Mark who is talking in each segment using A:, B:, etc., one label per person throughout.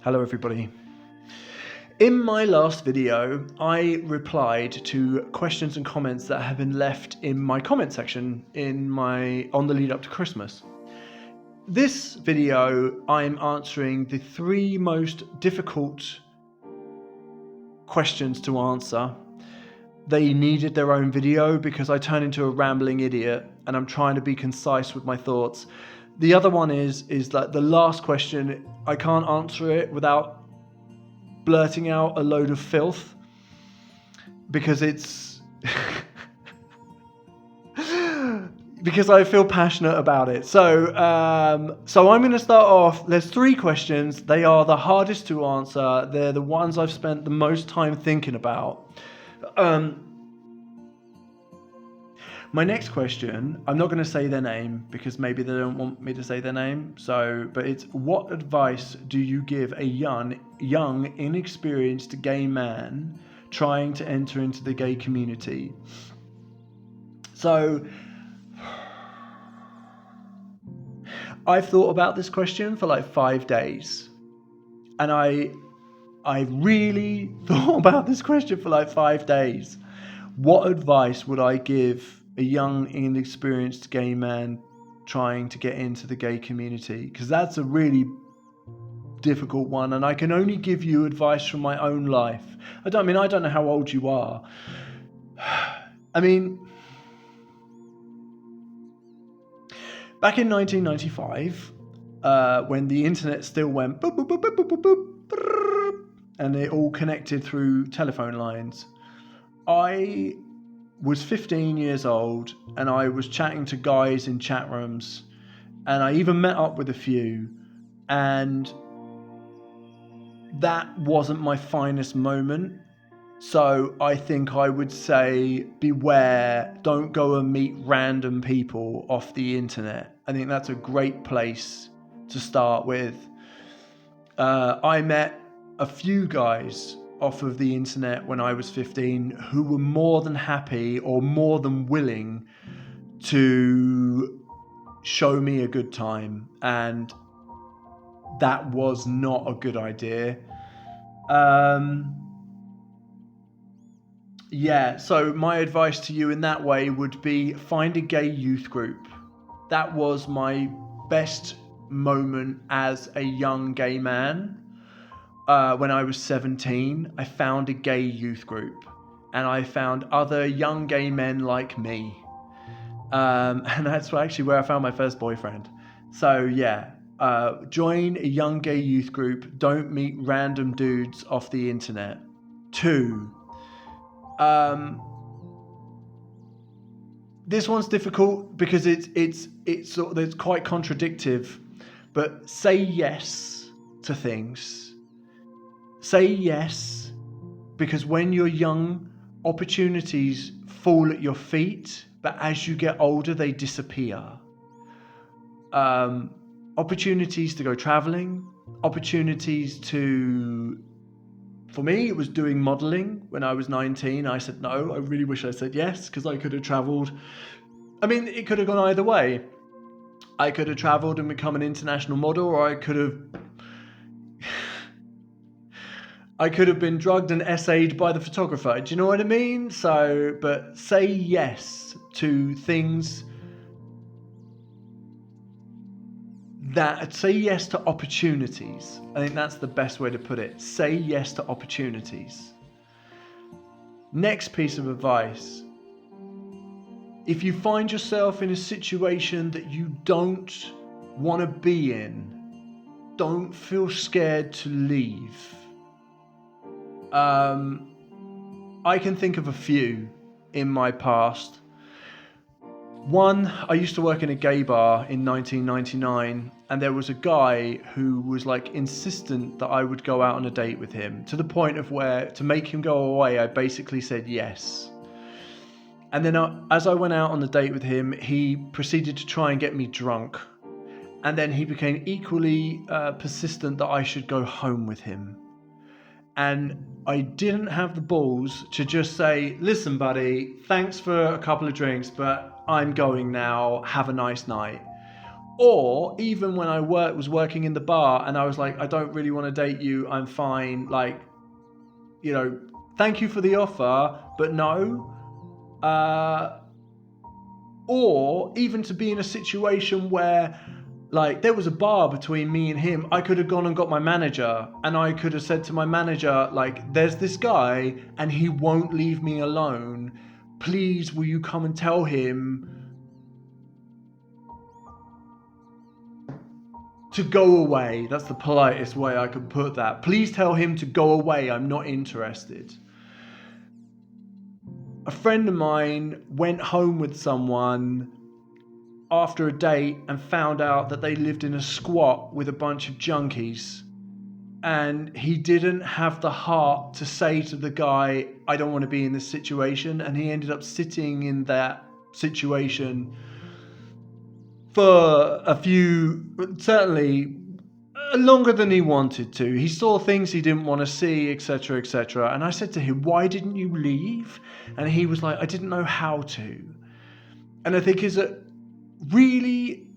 A: Hello everybody. In my last video, I replied to questions and comments that have been left in my comment section on the lead up to Christmas. This video, I'm answering the 3 most difficult questions to answer. They needed their own video because I turn into a rambling idiot and I'm trying to be concise with my thoughts. The other one is that the last question, I can't answer it without blurting out a load of filth because it's because I feel passionate about it. So I'm going to start off. There's 3 questions. They are the hardest to answer. They're the ones I've spent the most time thinking about. My next question, I'm not going to say their name because maybe they don't want me to say their name. But it's, what advice do you give a young, inexperienced gay man trying to enter into the gay community? So I've thought about this question for like 5 days, and I really thought about this question for like 5 days. What advice would I give a young, inexperienced gay man trying to get into the gay community? Because that's a really difficult one, and I can only give you advice from my own life. I don't know how old you are. I mean, back in 1995, when the internet still went boop, boop, boop, boop, boop, boop, boop, and it all connected through telephone lines, I was 15 years old and I was chatting to guys in chat rooms, and I even met up with a few, and that wasn't my finest moment. So I think I would say beware, don't go and meet random people off the internet. I think that's a great place to start with. I met a few guys off of the internet when I was 15 who were more than happy or more than willing to show me a good time, and that was not a good idea. So my advice to you in that way would be find a gay youth group. That was my best moment as a young gay man. When I was 17, I found a gay youth group, and I found other young gay men like me. And that's actually where I found my first boyfriend. So join a young gay youth group. Don't meet random dudes off the internet. 2, this one's difficult because it's quite contradictive, but say yes to things. Say yes, because when you're young, opportunities fall at your feet, but as you get older, they disappear. Opportunities to go traveling, opportunities to... For me, it was doing modeling when I was 19. I said no. I really wish I said yes, because I could have traveled. I mean, it could have gone either way. I could have traveled and become an international model, or I could have been drugged and essayed by the photographer. Do you know what I mean? But say yes to things say yes to opportunities. I think that's the best way to put it. Say yes to opportunities. Next piece of advice. If you find yourself in a situation that you don't want to be in, don't feel scared to leave. I can think of a few in my past. One, I used to work in a gay bar in 1999, and there was a guy who was like insistent that I would go out on a date with him, to the point of where, to make him go away, I basically said yes. And then as I went out on the date with him, he proceeded to try and get me drunk. And then he became equally persistent that I should go home with him. And I didn't have the balls to just say, listen, buddy, thanks for a couple of drinks, but I'm going now. Have a nice night. Or even when I was working in the bar and I was like, I don't really want to date you, I'm fine, like, you know, thank you for the offer, but no. Or even to be in a situation where, like, there was a bar between me and him, I could have gone and got my manager, and I could have said to my manager, like, there's this guy and he won't leave me alone. Please, will you come and tell him to go away? That's the politest way I could put that. Please tell him to go away. I'm not interested. A friend of mine went home with someone after a date and found out that they lived in a squat with a bunch of junkies. And he didn't have the heart to say to the guy, I don't want to be in this situation. And he ended up sitting in that situation for certainly longer than he wanted to. He saw things he didn't want to see, etc., etc. And I said to him, why didn't you leave? And he was like, I didn't know how to. And I think it's a really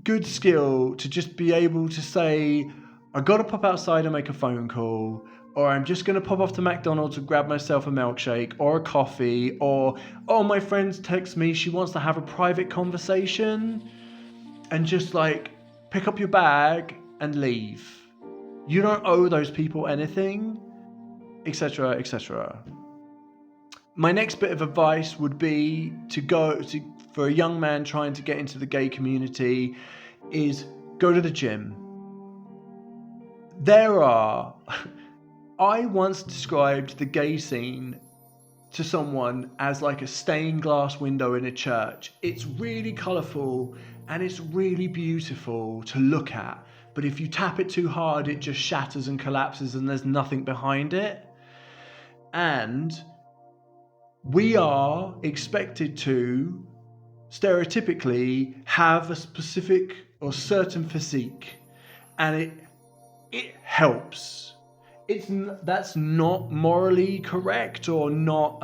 A: good skill to just be able to say, I got to pop outside and make a phone call, or I'm just going to pop off to McDonald's and grab myself a milkshake or a coffee, or, oh, my friend texts me, she wants to have a private conversation, and just like pick up your bag and leave. You don't owe those people anything, etc., etc. My next bit of advice would be for a young man trying to get into the gay community is go to the gym. I once described the gay scene to someone as like a stained glass window in a church. It's really colourful and it's really beautiful to look at, but if you tap it too hard, it just shatters and collapses and there's nothing behind it. And we are expected to stereotypically have a specific or certain physique, and it helps. That's not morally correct or not,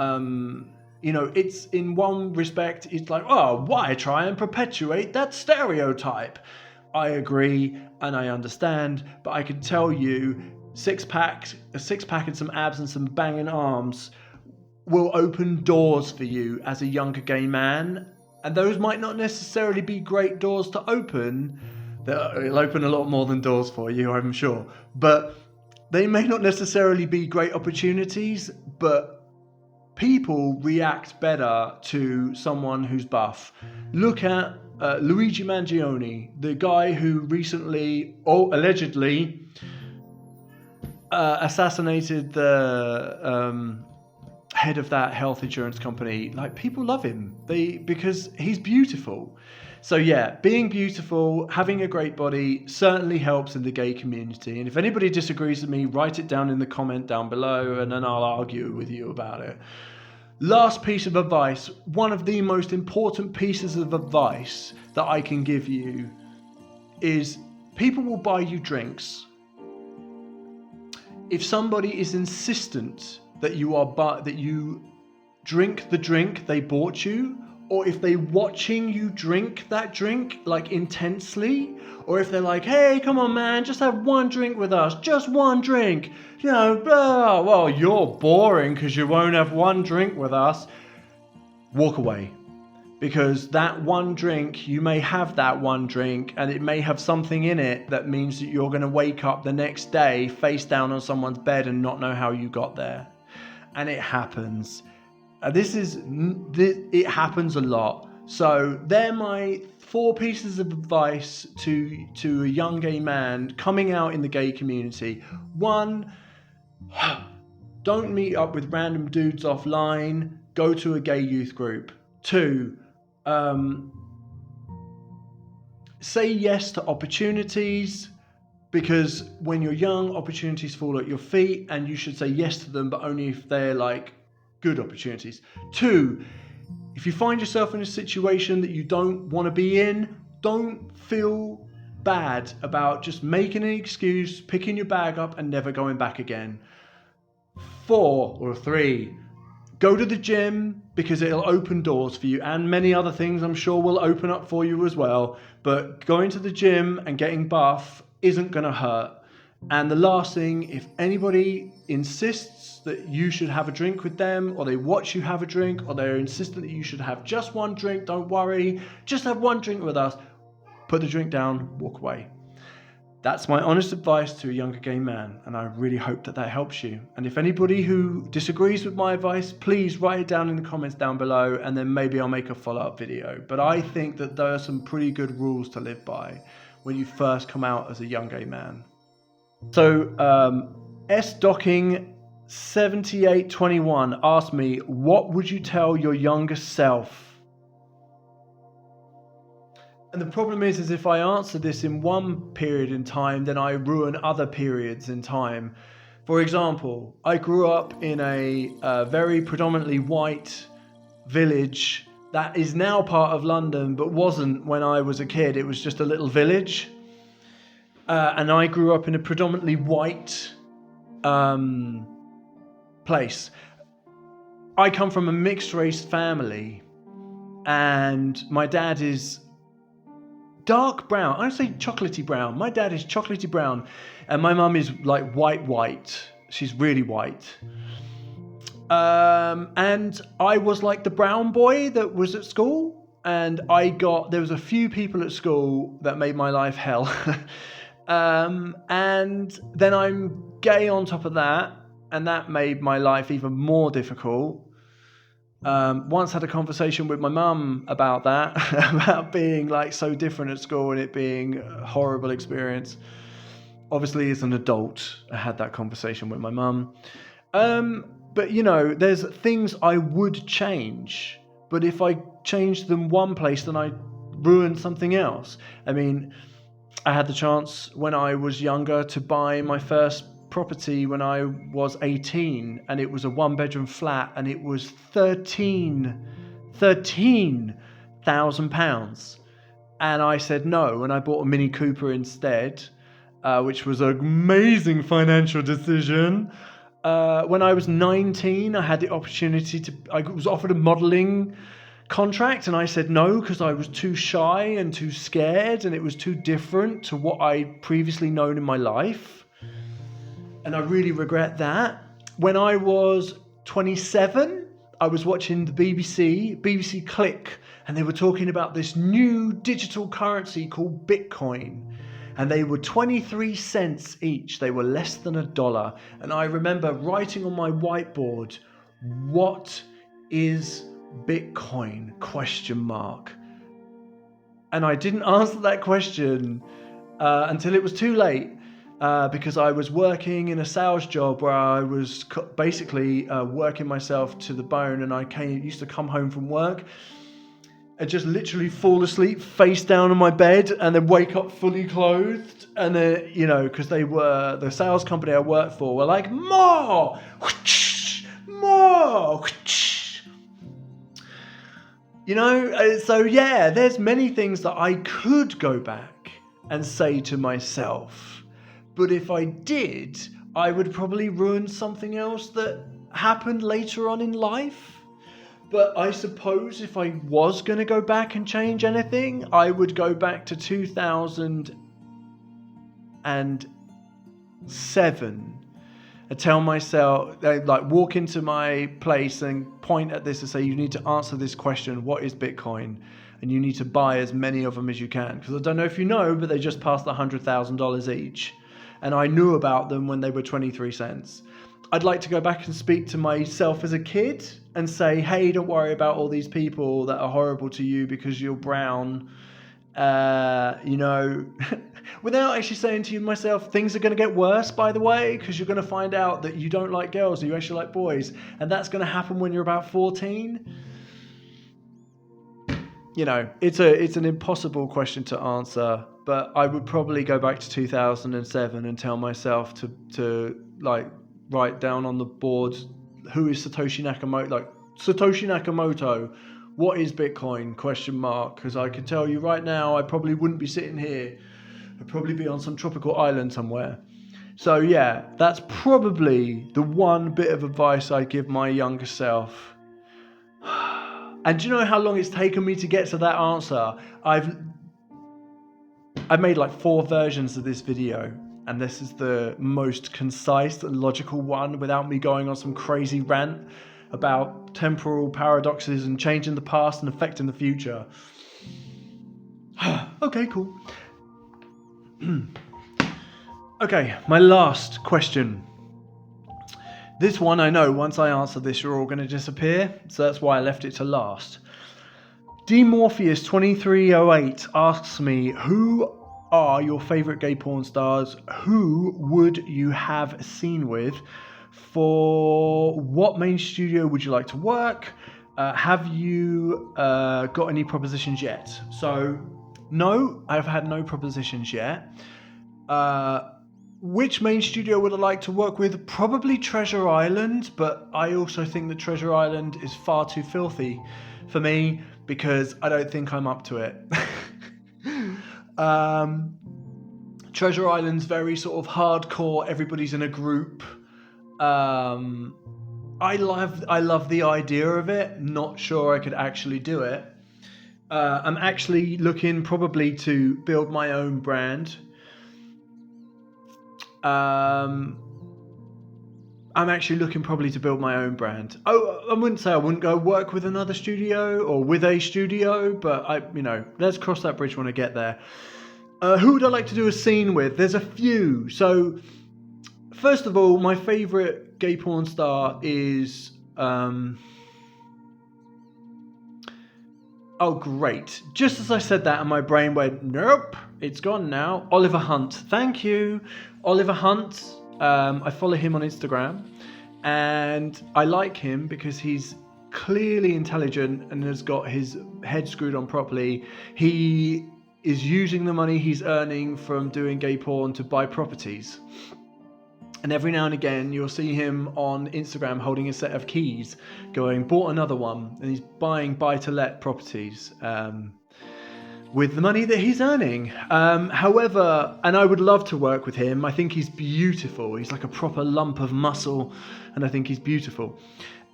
A: it's in one respect, it's like, oh, why try and perpetuate that stereotype? I agree and I understand, but I can tell you a six pack and some abs and some banging arms will open doors for you as a younger gay man. And those might not necessarily be great doors to open. It'll open a lot more than doors for you, I'm sure. But they may not necessarily be great opportunities, but people react better to someone who's buff. Look at Luigi Mangione, the guy who recently, allegedly, assassinated the head of that health insurance company. Like, people love him because he's beautiful. So yeah, being beautiful, having a great body certainly helps in the gay community. And if anybody disagrees with me, write it down in the comment down below and then I'll argue with you about it. Last piece of advice, one of the most important pieces of advice that I can give you is people will buy you drinks. If somebody is insistent that you drink the drink they bought you, or if they're watching you drink that drink like intensely, or if they're like, hey, come on man, just have one drink with us, just one drink, well, you're boring because you won't have one drink with us, walk away. Because that one drink, you may have that one drink and it may have something in it that means that you're going to wake up the next day face down on someone's bed and not know how you got there. And it happens. It happens a lot. So they're my 4 pieces of advice to a young gay man coming out in the gay community. 1, don't meet up with random dudes offline. Go to a gay youth group. 2, say yes to opportunities, because when you're young, opportunities fall at your feet and you should say yes to them, but only if they're like good opportunities. 2, if you find yourself in a situation that you don't want to be in, don't feel bad about just making an excuse, picking your bag up and never going back again. 4 or 3, Go to the gym because it'll open doors for you, and many other things I'm sure will open up for you as well. But going to the gym and getting buff isn't going to hurt. And the last thing, if anybody insists that you should have a drink with them, or they watch you have a drink, or they're insistent that you should have just one drink, don't worry, just have one drink with us. Put the drink down, walk away. That's my honest advice to a younger gay man, and I really hope that helps you. And if anybody who disagrees with my advice, please write it down in the comments down below, and then maybe I'll make a follow-up video. But I think that there are some pretty good rules to live by when you first come out as a young gay man. So S-Docking 7821 asked me, what would you tell your younger self? And the problem is if I answer this in one period in time, then I ruin other periods in time. For example, I grew up in a very predominantly white village that is now part of London, but wasn't when I was a kid. It was just a little village. And I grew up in a predominantly white place. I come from a mixed race family, and my dad is dark brown. I say chocolatey brown. My dad is chocolatey brown, and my mum is like white. She's really white. And I was like the brown boy that was at school, and there was a few people at school that made my life hell. And then I'm gay on top of that, and that made my life even more difficult. Once had a conversation with my mum about that, about being like so different at school and it being a horrible experience. Obviously, as an adult, I had that conversation with my mum. But you know, there's things I would change, but if I changed them one place, then I ruined something else. I mean, I had the chance when I was younger to buy my first property when I was 18, and it was a one-bedroom flat, and it was £13,000, and I said no, and I bought a Mini Cooper instead, which was an amazing financial decision. When I was 19, I had the opportunity I was offered a modeling contract, and I said no because I was too shy and too scared, and it was too different to what I'd previously known in my life. And I really regret that. When I was 27, I was watching the BBC Click, and they were talking about this new digital currency called Bitcoin. And they were 23 cents each. They were less than $1. And I remember writing on my whiteboard, what is Bitcoin? ? And I didn't answer that question until it was too late. Because I was working in a sales job where I was basically working myself to the bone, and I used to come home from work and just literally fall asleep face down on my bed, and then wake up fully clothed. And then, you know, because the sales company I worked for were like, more, more, you know. So yeah, there's many things that I could go back and say to myself. But if I did, I would probably ruin something else that happened later on in life. But I suppose if I was going to go back and change anything, I would go back to 2007 and tell myself, like, walk into my place and point at this and say, you need to answer this question, what is Bitcoin? And you need to buy as many of them as you can. Because I don't know if you know, but they just passed $100,000 each. And I knew about them when they were 23 cents. I'd like to go back and speak to myself as a kid and say, hey, don't worry about all these people that are horrible to you because you're brown. You know, without actually saying to myself, things are going to get worse, by the way, because you're going to find out that you don't like girls, you actually like boys. And that's going to happen when you're about 14. You know, it's an impossible question to answer, but I would probably go back to 2007 and tell myself to like write down on the board, who is Satoshi Nakamoto? Like, Satoshi Nakamoto, what is Bitcoin? ? Because I can tell you right now, I probably wouldn't be sitting here. I'd probably be on some tropical island somewhere. So yeah, that's probably the one bit of advice I'd give my younger self. And do you know how long it's taken me to get to that answer? I've made like 4 versions of this video, and this is the most concise and logical one without me going on some crazy rant about temporal paradoxes and changing the past and affecting the future. Okay, cool. Okay, my last question. This one, I know once I answer this, you're all going to disappear, so that's why I left it to last. DMorpheus2308 asks me, who are your favourite gay porn stars? Who would you have a scene with? For what main studio would you like to work? Have you got any propositions yet? So, no, I've had no propositions yet. Which main studio would I like to work with? Probably Treasure Island, but I also think that Treasure Island is far too filthy for me because I don't think I'm up to it. Treasure Island's very sort of hardcore, everybody's in a group. I love the idea of it, not sure I could actually do it. I'm actually looking probably to build my own brand. I'm actually looking probably to build my own brand. Oh, I wouldn't say I wouldn't go work with another studio or with a studio, but let's cross that bridge when I get there. Who would I like to do a scene with? There's a few. So, first of all, my favourite gay porn star is... Oh, great. Just as I said that, and my brain went, nope, it's gone now. Oliver Hunt. Thank you. Oliver Hunt. I follow him on Instagram, and I like him because he's clearly intelligent and has got his head screwed on properly. He is using the money he's earning from doing gay porn to buy properties. And every now and again, you'll see him on Instagram holding a set of keys, going, bought another one, and he's buying buy-to-let properties with the money that he's earning. However, and I would love to work with him. I think he's beautiful. He's like a proper lump of muscle, and I think he's beautiful.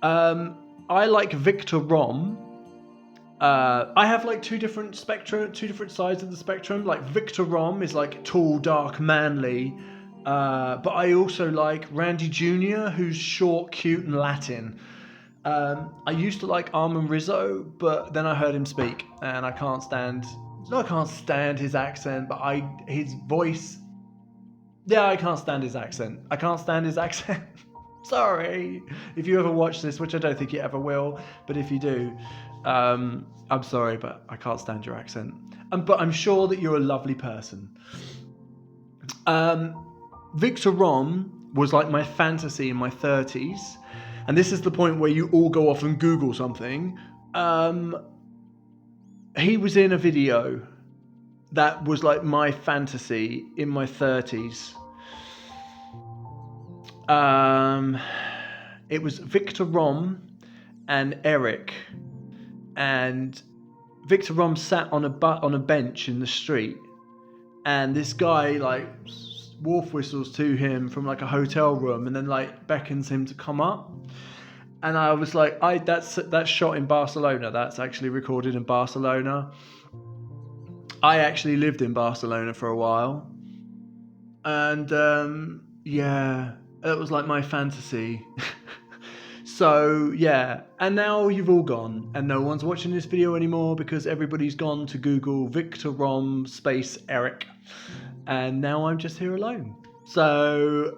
A: I like Victor Rom. I have like two different sides of the spectrum. Like Victor Rom is like tall, dark, manly. But I also like Randy Jr., who's short, cute, and Latin. I used to like Armin Rizzo, but then I heard him speak, and I can't stand his accent, but his voice. Yeah, I can't stand his accent. Sorry if you ever watch this, which I don't think you ever will, but if you do, I'm sorry, but I can't stand your accent. But I'm sure that you're a lovely person. Victor Rom was like my fantasy in my 30s, and this is the point where you all go off and Google something. He was in a video that was like my fantasy in my 30s. It was Victor Rom and Eric, and Victor Rom sat on a bench in the street, and this guy like wolf whistles to him from like a hotel room, and then like beckons him to come up. And I was like, that's shot in Barcelona. That's actually recorded in Barcelona. I actually lived in Barcelona for a while, and yeah, it was like my fantasy. So yeah, and now you've all gone, and no one's watching this video anymore because everybody's gone to Google Victor Rom space Eric, and now I'm just here alone. So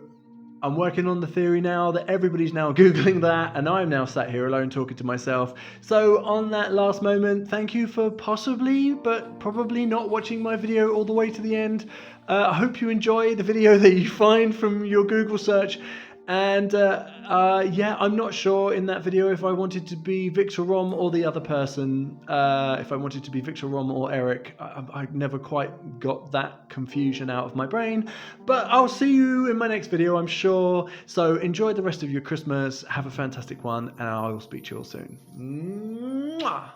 A: I'm working on the theory now that everybody's now Googling that, and I'm now sat here alone talking to myself. So on that last moment, thank you for possibly, but probably not watching my video all the way to the end. I hope you enjoy the video that you find from your Google search. And yeah, I'm not sure in that video if I wanted to be Victor Rom or the other person, if I wanted to be Victor Rom or Eric. I never quite got that confusion out of my brain, but I'll see you in my next video, I'm sure. So enjoy the rest of your Christmas, have a fantastic one, and I will speak to you all soon. Mwah!